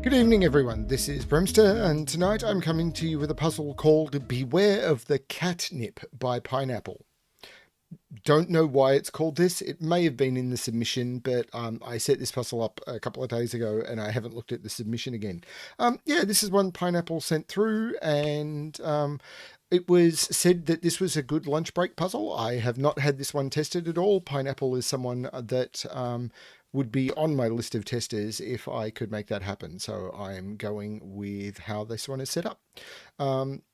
Good evening everyone, this is BremSter, and tonight I'm coming to you with a puzzle called Beware of the Catnip by Pineapple. Don't know why it's called this. It may have been in the submission, but I set this puzzle up a couple of days ago and I haven't looked at the submission again. Yeah, this is one Pineapple sent through, and it was said that this was a good lunch break puzzle. I have not had this one tested at all. Pineapple is someone that would be on my list of testers if I could make that happen. So I'm going with how this one is set up.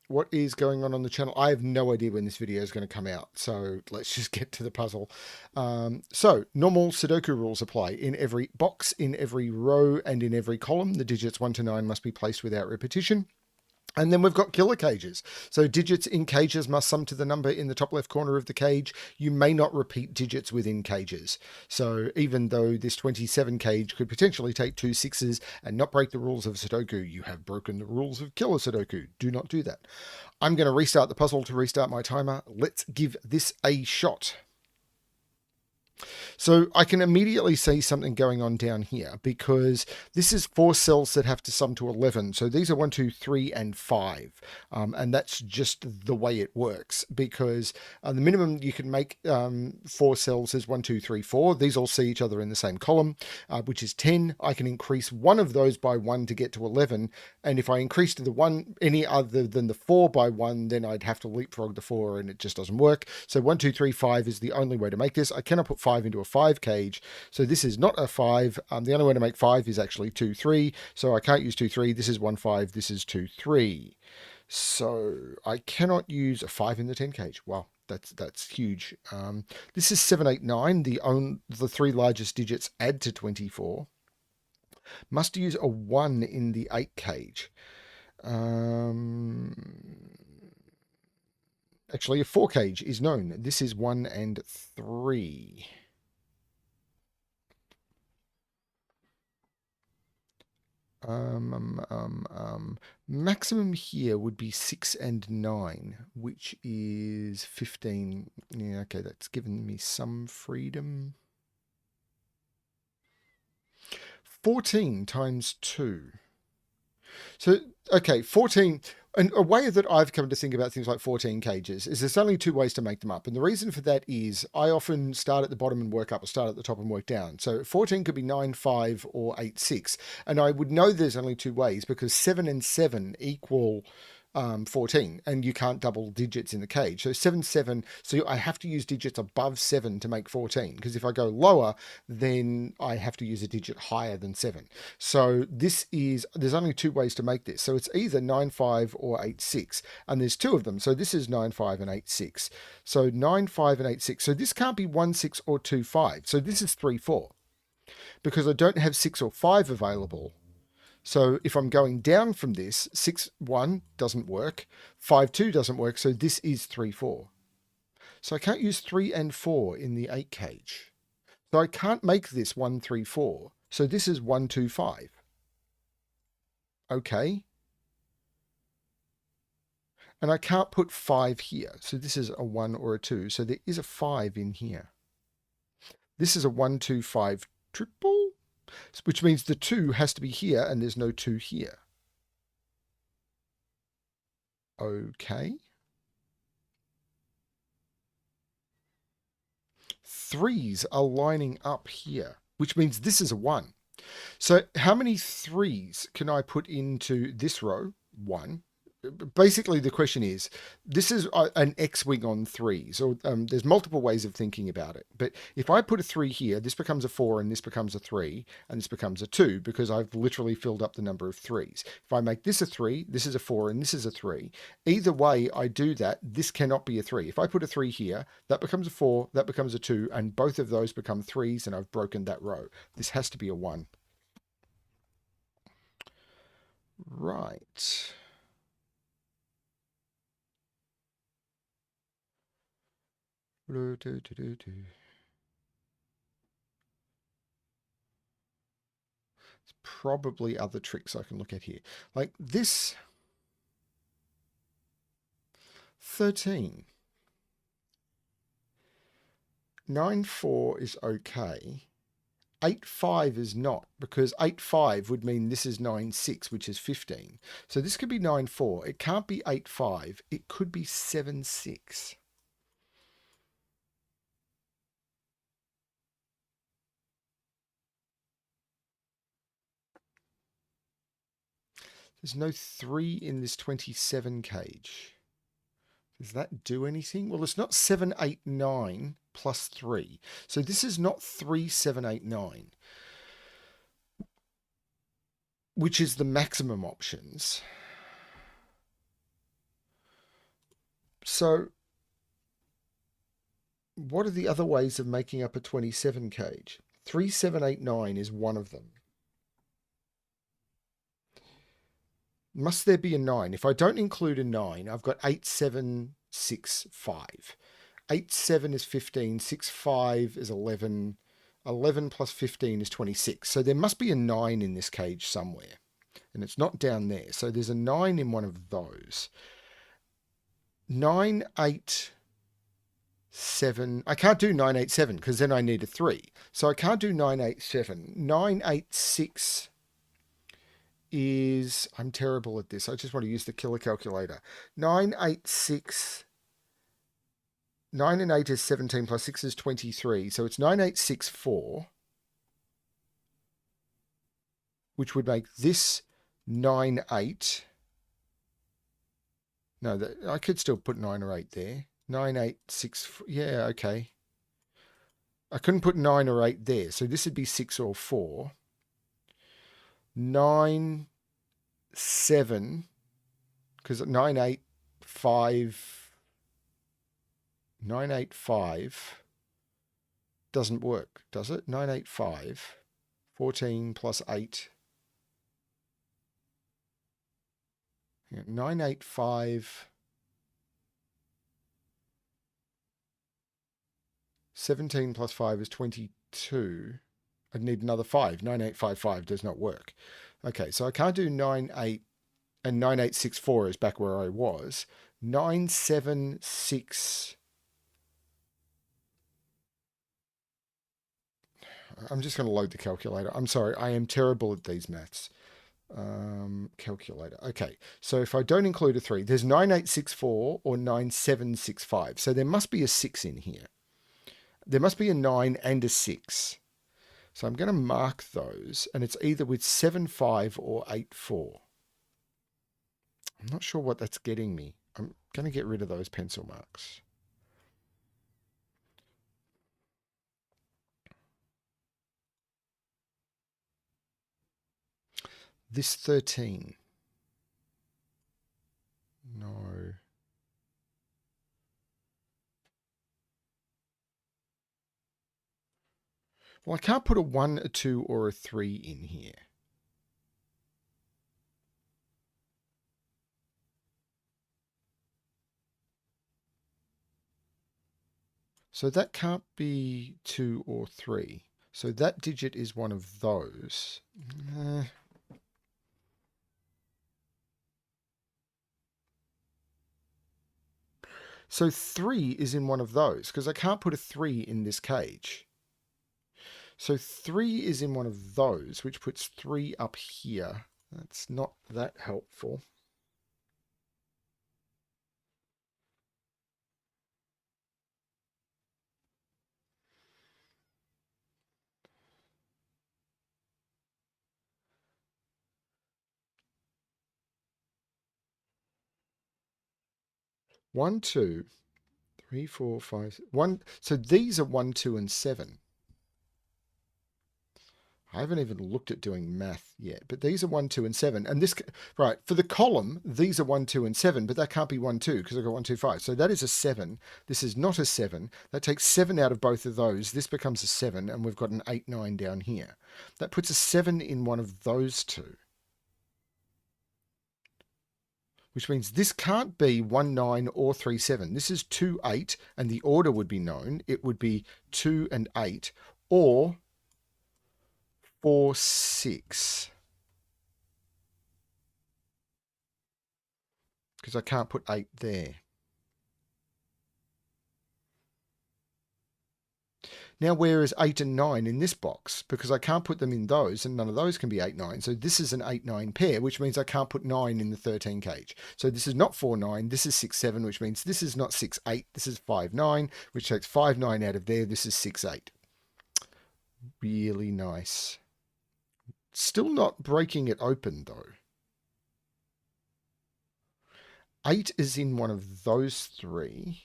What is going on the channel? I have no idea when this video is going to come out. So let's just get to the puzzle. So normal Sudoku rules apply. In every box, in every row, and in every column, the digits 1 to 9 must be placed without repetition. And then we've got killer cages. So digits in cages must sum to the number in the top left corner of the cage. You may not repeat digits within cages. So even though this 27 cage could potentially take 2 6s and not break the rules of Sudoku, you have broken the rules of killer Sudoku. Do not do that. I'm going to restart the puzzle to restart my timer. Let's give this a shot. So I can immediately see something going on down here, because this is 4 cells that have to sum to 11. So these are 1, 2, 3, and 5. And that's just the way it works, because the minimum you can make 4 cells is 1, 2, 3, 4. These all see each other in the same column, which is 10. I can increase one of those by 1 to get to 11. And if I increase to the 1 any other than the 4 by 1, then I'd have to leapfrog the 4, and it just doesn't work. So 1, 2, 3, 5 is the only way to make this. I cannot put 5 into a 5 cage, so this is not a 5. The only way to make 5 is actually 2, 3, so I can't use 2, 3. This is 1, 5. This is 2, 3. So I cannot use a 5 in the 10 cage. Wow, that's huge. This is 7, 8, 9. The 3 largest digits add to 24. Must use a 1 in the 8 cage. Actually, a 4 cage is known. This is 1 and 3. Maximum here would be 6 and 9, which is 15. Yeah, okay, that's given me some freedom. 14 times 2. So, okay, 14... And a way that I've come to think about things like 14 cages is there's only 2 ways to make them up. And the reason for that is I often start at the bottom and work up, or start at the top and work down. So 14 could be 9, 5, or 8, 6. And I would know there's only 2 ways, because 7 and 7 equal 14, and you can't double digits in the cage. So 7, 7, so I have to use digits above 7 to make 14, because if I go lower, then I have to use a digit higher than 7. So there's only 2 ways to make this. So it's either 9, 5 or 8, 6, and there's 2 of them. So this is 9, 5 and 8, 6. So 9, 5 and 8, 6. So this can't be 1, 6 or 2, 5. So this is 3, 4, because I don't have 6 or 5 available. So if I'm going down from this, 6, 1 doesn't work, 5, 2 doesn't work, so this is 3, 4. So I can't use 3 and 4 in the 8 cage. So I can't make this 1, 3, 4. So this is 1, 2, 5. Okay. And I can't put 5 here. So this is a 1 or a 2. So there is a 5 in here. This is a 1, 2, 5 triple, which means the 2 has to be here, and there's no 2 here. Okay. 3s are lining up here, which means this is a 1. So how many 3s can I put into this row? 1. Basically, the question is, this is an X-wing on 3s, or there's multiple ways of thinking about it. But if I put a 3 here, this becomes a 4, and this becomes a 3, and this becomes a 2, because I've literally filled up the number of 3s. If I make this a 3, this is a 4, and this is a 3. Either way I do that, this cannot be a 3. If I put a 3 here, that becomes a 4, that becomes a 2, and both of those become 3s, and I've broken that row. This has to be a 1. Right. There's probably other tricks I can look at here. Like this 13. 9, 4 is okay. 8-5 is not, because 8-5 would mean this is 9-6, which is 15. So this could be 9-4. It can't be 8-5. It could be 7-6. There's no 3 in this 27 cage. Does that do anything? Well, it's not 7, 8, 9 plus 3. So this is not 3, 7, 8, 9, which is the maximum options. So what are the other ways of making up a 27 cage? 3, 7, 8, 9 is one of them. Must there be a 9? If I don't include a 9, I've got 8, 7, 6, 5. 8, 7 is 15, 6, 5 is 11, 11 plus 15 is 26. So there must be a 9 in this cage somewhere, and it's not down there. So there's a 9 in one of those. 9, 8, 7. I can't do 9, 8, 7 because then I need a 3. So I can't do 9, 8, 7. 9, 8, 6 is... I'm terrible at this. I just want to use the killer calculator. 9, 8, 6... 9 and 8 is 17 plus 6 is 23. So it's 9, 8, 6, 4. Which would make this 9, 8. No, I could still put 9 or 8 there. 9, 8, 6. Yeah, okay. I couldn't put 9 or 8 there. So this would be 6 or 4. 9, 7. Because 9, 8, 5... 985 doesn't work, does it? 985, 14 plus 8. 985, 17 plus 5 is 22. I'd need another 5. 9855 does not work. Okay, so I can't do 98, and 9864 is back where I was. 976... I'm just going to load the calculator. I'm sorry, I am terrible at these maths. Calculator. Okay, so if I don't include a 3, there's 9864 or 9765. So there must be a 6 in here. There must be a 9 and a 6. So I'm going to mark those, and it's either with 75 or 84. I'm not sure what that's getting me. I'm going to get rid of those pencil marks. This 13. No. Well, I can't put a 1, a 2, or a 3 in here. So that can't be 2 or 3. So that digit is one of those. So 3 is in one of those, because I can't put a 3 in this cage. So 3 is in one of those, which puts 3 up here. That's not that helpful. One, 2, 3, 4, 5, 1. So these are 1, 2, and 7. I haven't even looked at doing math yet, but these are 1, 2, and 7. And this, right, for the column, these are 1, 2, and 7, but that can't be 1, 2 because I've got 1, 2, 5. So that is a 7. This is not a 7. That takes 7 out of both of those. This becomes a 7, and we've got an 8, 9 down here. That puts a 7 in one of those two. Which means this can't be 1, 9 or 3, 7. This is 2, 8, and the order would be known. It would be 2 and 8, or 4, 6. Because I can't put 8 there. Now, where is 8 and 9 in this box? Because I can't put them in those, and none of those can be 8, 9. So this is an 8, 9 pair, which means I can't put 9 in the 13 cage. So this is not 4, 9. This is 6, 7, which means this is not 6, 8. This is 5, 9, which takes 5, 9 out of there. This is 6, 8. Really nice. Still not breaking it open, though. 8 is in one of those three.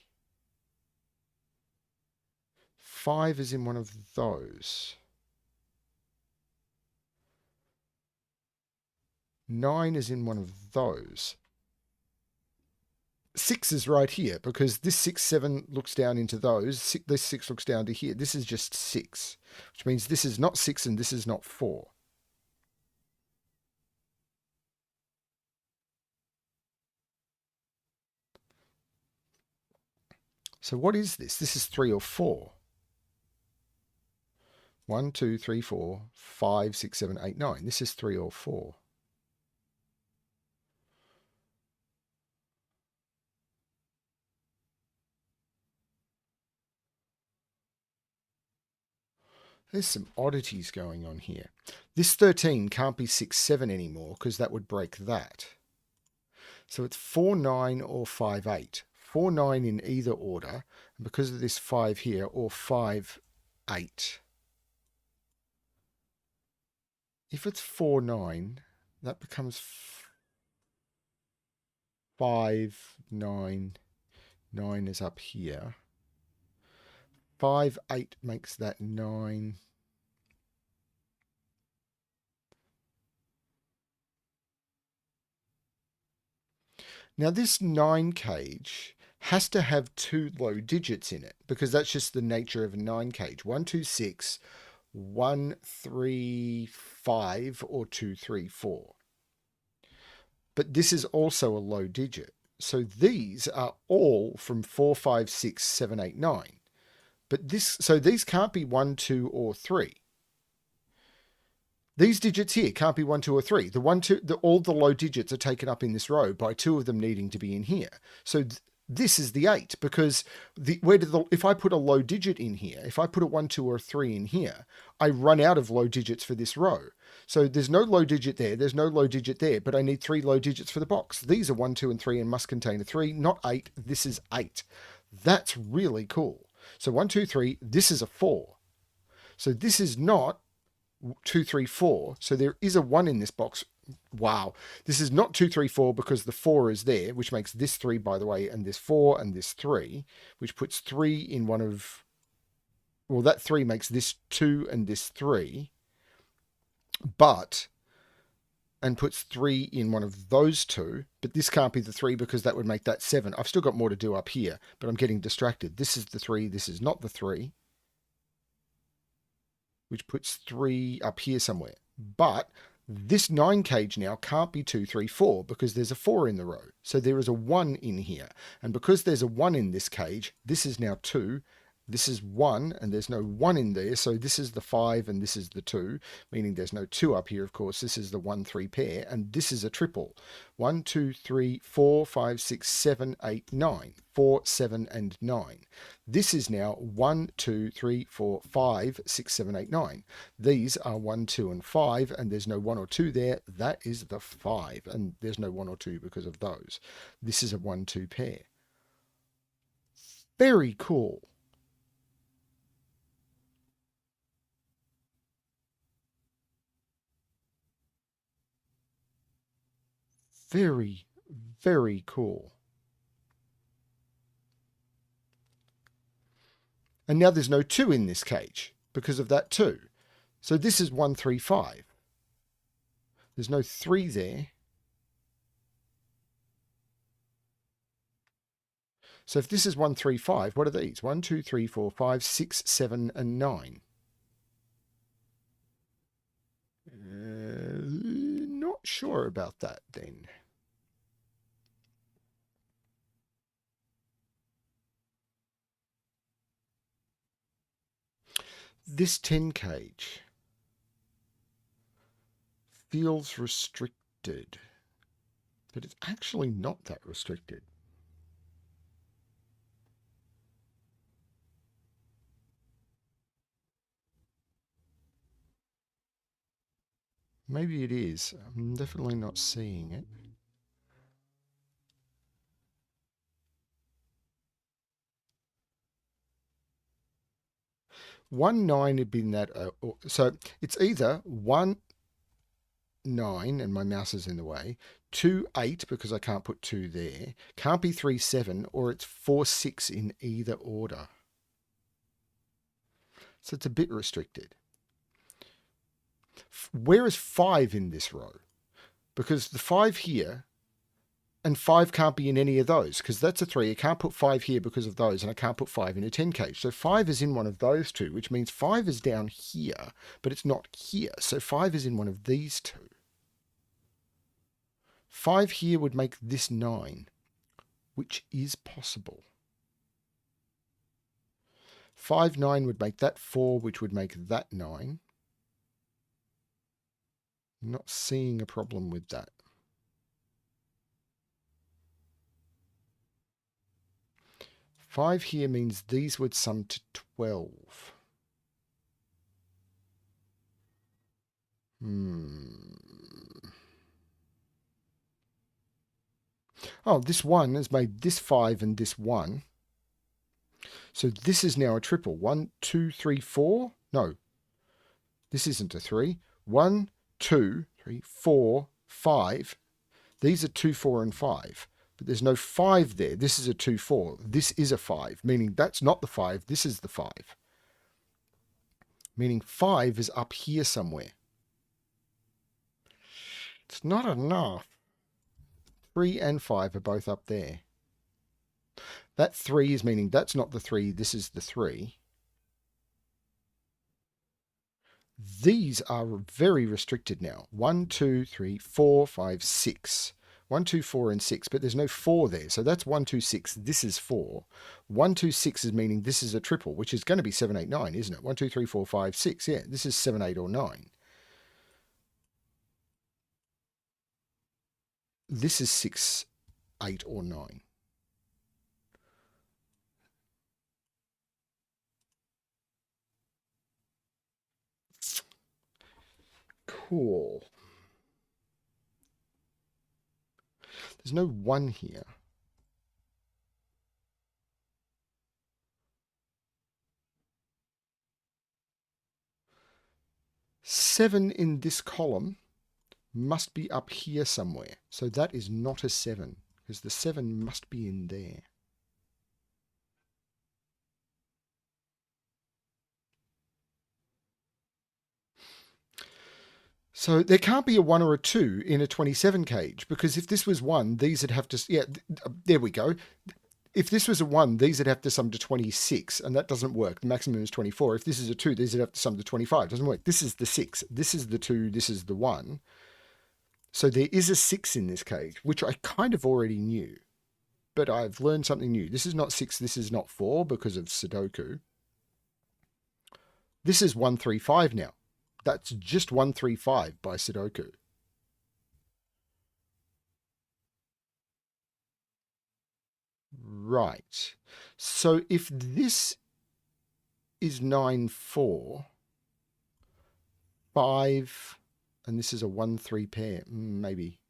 5 is in one of those. 9 is in one of those. 6 is right here because this 6, 7 looks down into those. This 6 looks down to here. This is just 6, which means this is not 6 and this is not 4. So what is this? This is 3 or 4. 1, 2, 3, 4, 5, 6, 7, 8, 9. This is 3 or 4. There's some oddities going on here. This 13 can't be 6, 7 anymore because that would break that. So it's 4, 9 or 5, 8. 4, 9 in either order. And because of this 5 here, or 5, 8. If it's 4, 9, that becomes 5, 9. 9 is up here. 5, 8 makes that 9. Now this 9 cage has to have 2 low digits in it because that's just the nature of a 9 cage. 1, 2, 6, 1, 3, 5, or 2, 3, 4. But this is also a low digit. So these are all from 4, 5, 6, 7, 8, 9. But so these can't be 1, 2, or 3. These digits here can't be 1, 2, or 3. The 1, 2, all the low digits are taken up in this row by 2 of them needing to be in here. So this is the 8 because if I put a low digit in here, if I put a 1, 2, or a 3 in here, I run out of low digits for this row. So there's no low digit there, there's no low digit there, but I need 3 low digits for the box. These are 1, 2, and 3 and must contain a 3, not 8. This is 8. That's really cool. So 1, 2, 3, this is a 4. So this is not 2, 3, 4. So there is a 1 in this box. Wow. This is not 2, 3, 4 because the 4 is there, which makes this 3, by the way, and this 4 and this 3, which puts 3 in one of... Well, that 3 makes this 2 and this 3. But... And puts 3 in one of those 2. But this can't be the 3 because that would make that 7. I've still got more to do up here, but I'm getting distracted. This is the 3. This is not the 3. Which puts 3 up here somewhere. But this 9 cage now can't be 2, 3, 4 because there's a 4 in the row. So there is a 1 in here. And because there's a 1 in this cage, this is now 2. This is 1, and there's no 1 in there. So this is the 5, and this is the 2, meaning there's no 2 up here, of course. This is the 1, 3 pair, and this is a triple. 1, 2, 3, 4, 5, 6, 7, 8, 9. 4, 7, and 9. This is now 1, 2, 3, 4, 5, 6, 7, 8, 9. These are 1, 2, and 5, and there's no 1 or 2 there. That is the 5, and there's no 1 or 2 because of those. This is a 1, 2 pair. Very cool. Very, very cool. And now there's no 2 in this cage because of that 2. So this is 1, 3, 5. There's no 3 there. So if this is 1, 3, 5, what are these? 1, 2, 3, 4, 5, 6, 7, and 9. Not sure about that then. This 10 cage feels restricted, but it's actually not that restricted. Maybe it is. I'm definitely not seeing it. One nine had been that. So it's either 1 9, and my mouse is in the way, 2 8, because I can't put 2 there, can't be 3 7, or it's 4 6 in either order. So it's a bit restricted. Where is 5 in this row? Because the 5 here and 5 can't be in any of those, because that's a 3. I can't put 5 here because of those, and I can't put 5 in a 10 cage. So 5 is in one of those two, which means 5 is down here, but it's not here. So 5 is in one of these two. 5 here would make this 9, which is possible. 5 9 would make that 4, which would make that 9. Not seeing a problem with that. 5 here means these would sum to 12. Oh, this 1 has made this 5 and this 1. So this is now a triple. 1, 2, 3, 4. No, this isn't a 3. 1, 2, 3, 4, 5. These are 2, 4, and 5. But there's no 5 there. This is a 2, 4. This is a 5, meaning that's not the 5. This is the 5. Meaning 5 is up here somewhere. It's not enough. 3 and 5 are both up there. That 3 is meaning that's not the 3. This is the 3. These are very restricted now. 1, 2, 3, 4, 5, 6. 1, 2, 4, and 6, but there's no 4 there. So that's 1, 2, 6. This is 4. 1, 2, 6 is meaning this is a triple, which is going to be 7, 8, 9, isn't it? 1, 2, 3, 4, 5, 6. Yeah, this is 7, 8, or 9. This is 6, 8, or 9. Cool. There's no 1 here. Seven in this column must be up here somewhere. So that is not a 7, because the 7 must be in there. So there can't be a 1 or a 2 in a 27 cage, because if this was 1, these would have to, yeah, there we go. If this was a 1, these would have to sum to 26, and that doesn't work. The maximum is 24. If this is a 2, these would have to sum to 25. It doesn't work. This is the 6. This is the 2. This is the 1. So there is a 6 in this cage, which I kind of already knew. But I've learned something new. This is not 6. This is not 4 because of Sudoku. This is 135 now. That's just 135 by Sudoku. Right. So if this is 9, 4, 5, and this is a 1, 3 pair, maybe.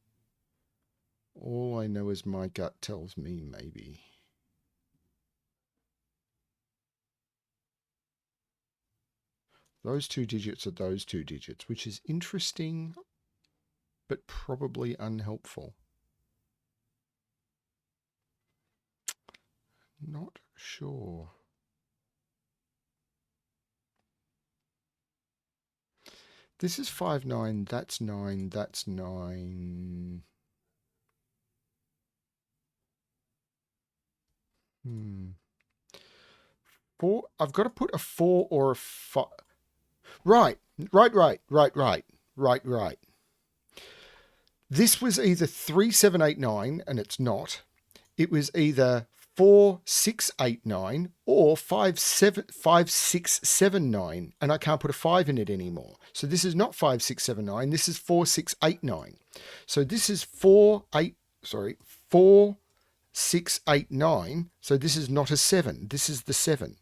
All I know is my gut tells me maybe. Those 2 digits are those 2 digits, which is interesting, but probably unhelpful. Not sure. This is 5, 9, that's 9, that's 9. Four, I've got to put a 4 or a 5. Right. This was either 3, 7, 8, 9, and it's not. It was either 4, 6, 8, 9, or 5, 6, 7, 9, and I can't put a 5 in it anymore. So this is not 5, 6, 7, 9. This is 4, 6, 8, 9. So this is 4, 6, 8, 9. So this is not a 7. This is the 7.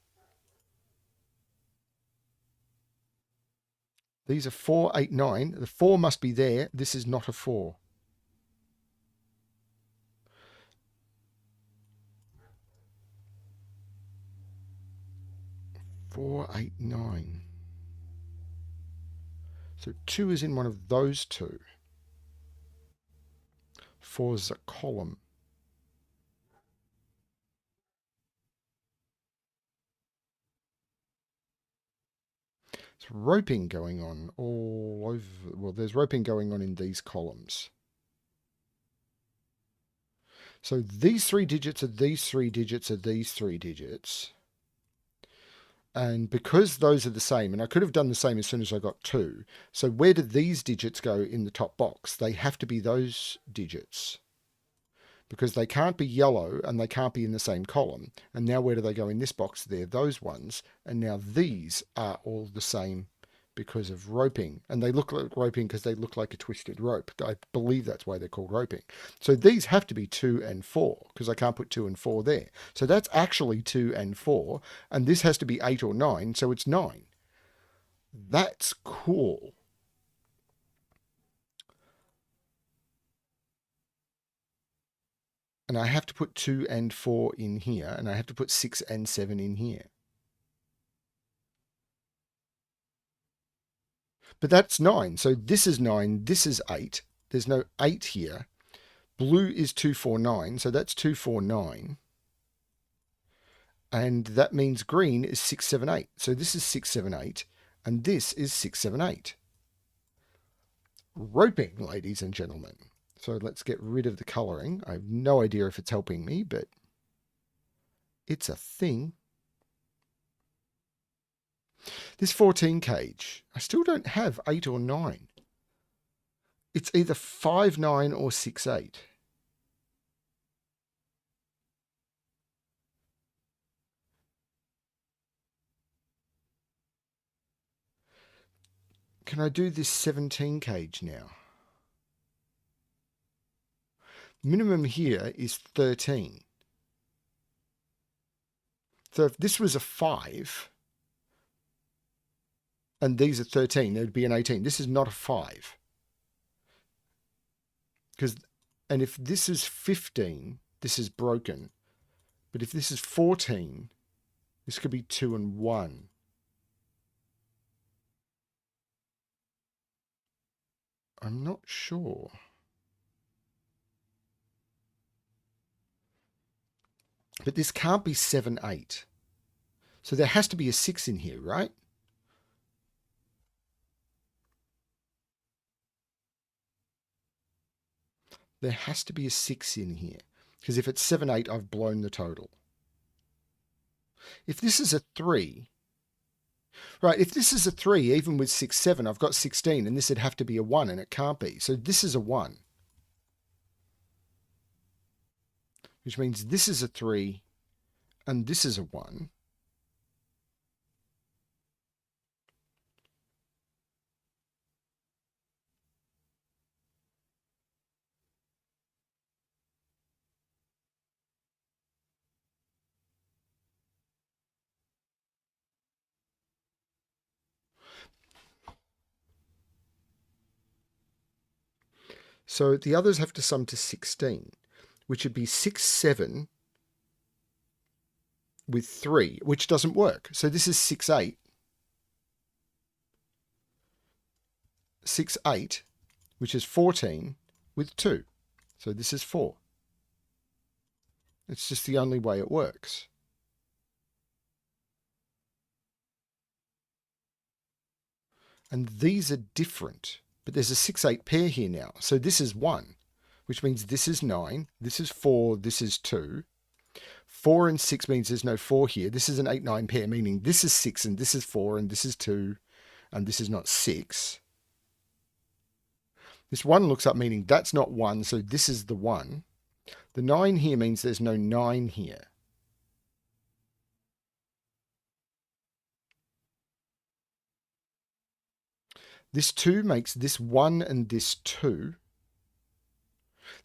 These are 4, 8, 9. The 4 must be there. This is not a 4. 4, 8, 9. So 2 is in one of those two. 4 is a column. There's roping going on all over. Well, there's roping going on in these columns. So these 3 digits are these 3 digits are these 3 digits. And because those are the same, and I could have done the same as soon as I got 2. So where do these digits go in the top box? They have to be those digits. Because they can't be yellow and they can't be in the same column. And now where do they go in this box? They're those ones. And now these are all the same because of roping. And they look like roping because they look like a twisted rope. I believe that's why they're called roping. So these have to be 2 and 4 because I can't put 2 and 4 there. So that's actually 2 and 4. And this has to be 8 or 9. So it's 9. That's cool. And I have to put 2 and 4 in here, and I have to put 6 and 7 in here. But that's 9. So this is 9, this is 8. There's no 8 here. Blue is 249, so that's 249. And that means green is 678. So this is 678, and this is 678. Roping, ladies and gentlemen. So let's get rid of the colouring. I have no idea if it's helping me, but it's a thing. This 14 cage, I still don't have 8 or 9. It's either 5, 9 or 6, 8. Can I do this 17 cage now? Minimum here is 13. So if this was a 5, and these are 13, there'd be an 18. This is not a 5. And if this is 15, this is broken. But if this is 14, this could be 2 and 1. I'm not sure. But this can't be 7, 8. So there has to be a 6 in here, right? There has to be a 6 in here. Because if it's 7, 8, I've blown the total. If this is a 3... Right, if this is a 3, even with 6, 7, I've got 16, and this would have to be a 1, and it can't be. So this is a 1. Which means this is a 3, and this is a 1. So the others have to sum to 16, which would be 6, 7 with 3, which doesn't work. So this is 6, 8. 6, 8, which is 14 with 2. So this is 4. It's just the only way it works. And these are different. But there's a 6, 8 pair here now. So this is 1, which means this is 9, this is 4, this is 2. 4 and 6 means there's no 4 here. This is an 8, 9 pair, meaning this is 6 and this is 4 and this is 2 and this is not 6. This 1 looks up, meaning that's not 1, so this is the 1. The 9 here means there's no 9 here. This 2 makes this 1 and this 2.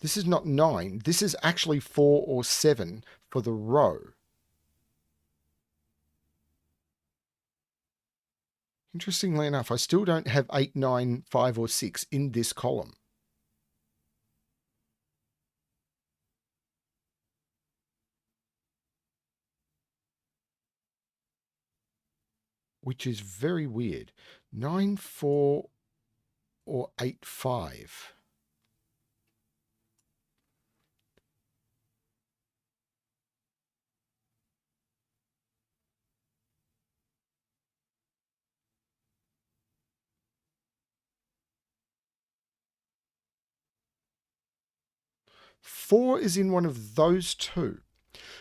This is not 9. This is actually 4 or 7 for the row. Interestingly enough, I still don't have 8, 9, 5, or 6 in this column. Which is very weird. 9, 4, or 8, 5. Four is in one of those two,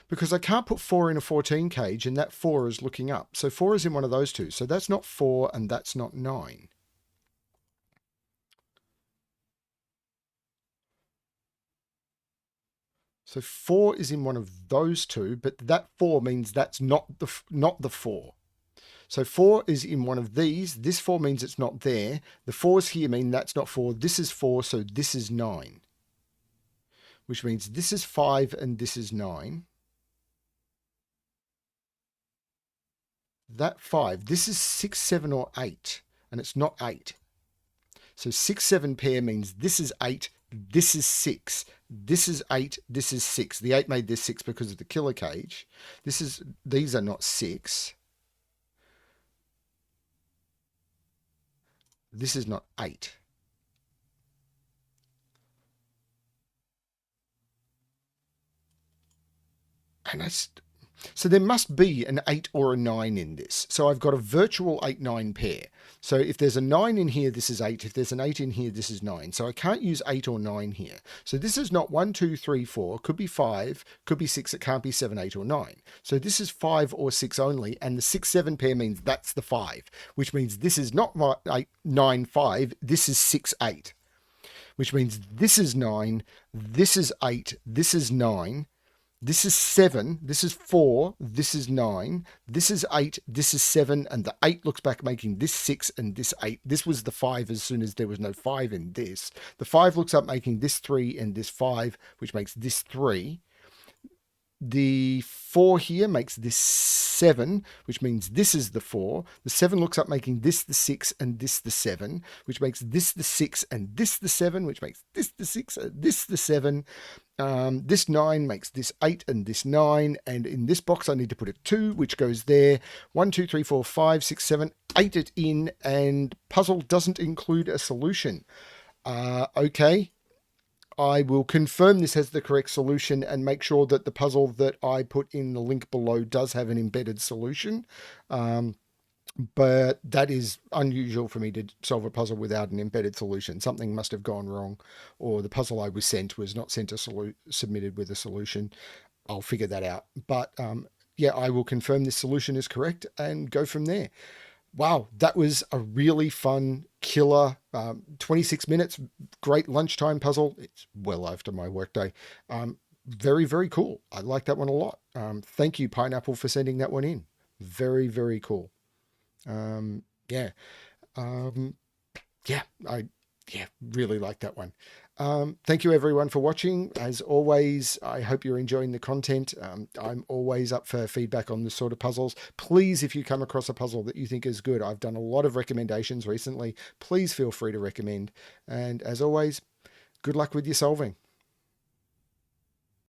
because I can't put 4 in a 14 cage and that 4 is looking up. So 4 is in one of those two. So that's not 4 and that's not 9. So 4 is in one of those two, but that 4 means that's not the 4. So 4 is in one of these. This 4 means it's not there. The 4s here mean that's not 4. This is 4, so this is 9. Which means this is 5 and this is 9. That 5, this is 6, 7, or 8, and it's not 8. So 6, 7 pair means this is 8, this is 6, this is 8, this is 6. The 8 made this 6 because of the killer cage. These are not 6. This is not 8. And so there must be an 8 or a 9 in this. So I've got a virtual 8, 9 pair. So if there's a 9 in here, this is 8. If there's an 8 in here, this is 9. So I can't use 8 or 9 here. So this is not 1, 2, 3, 4. Could be 5. Could be 6. It can't be 7, 8, or 9. So this is 5 or 6 only. And the 6, 7 pair means that's the 5. Which means this is not 8, 9, 5. This is 6, 8. Which means this is 9. This is 8. This is 9. This is 7, this is 4, this is 9, this is 8, this is 7, and the 8 looks back making this 6 and this 8. This was the 5 as soon as there was no 5 in this. The 5 looks up making this 3 and this 5, which makes this 3. The 4 here makes this 7, which means this is the 4. The 7 looks up making this the 6 and this the 7, which makes this the 6 and this the 7, which makes this the 6 and this the 7. This 9 makes this 8 and this 9. And in this box, I need to put a 2, which goes there. 1, 2, 3, 4, 5, 6, 7, 8 it in. And puzzle doesn't include a solution. Okay. I will confirm this has the correct solution and make sure that the puzzle that I put in the link below does have an embedded solution. But that is unusual for me to solve a puzzle without an embedded solution. Something must have gone wrong, or the puzzle I was sent was not sent submitted with a solution. I'll figure that out. But yeah, I will confirm this solution is correct and go from there. Wow, that was a really fun, killer 26 minutes, great lunchtime puzzle. It's well after my workday. Very, very cool. I like that one a lot. Thank you, Pineapple, for sending that one in. Very, very cool. Yeah. Yeah, really like that one. Thank you everyone for watching. As always, I hope you're enjoying the content. I'm always up for feedback on this sort of puzzles. Please, if you come across a puzzle that you think is good, I've done a lot of recommendations recently. Please feel free to recommend. And as always, good luck with your solving.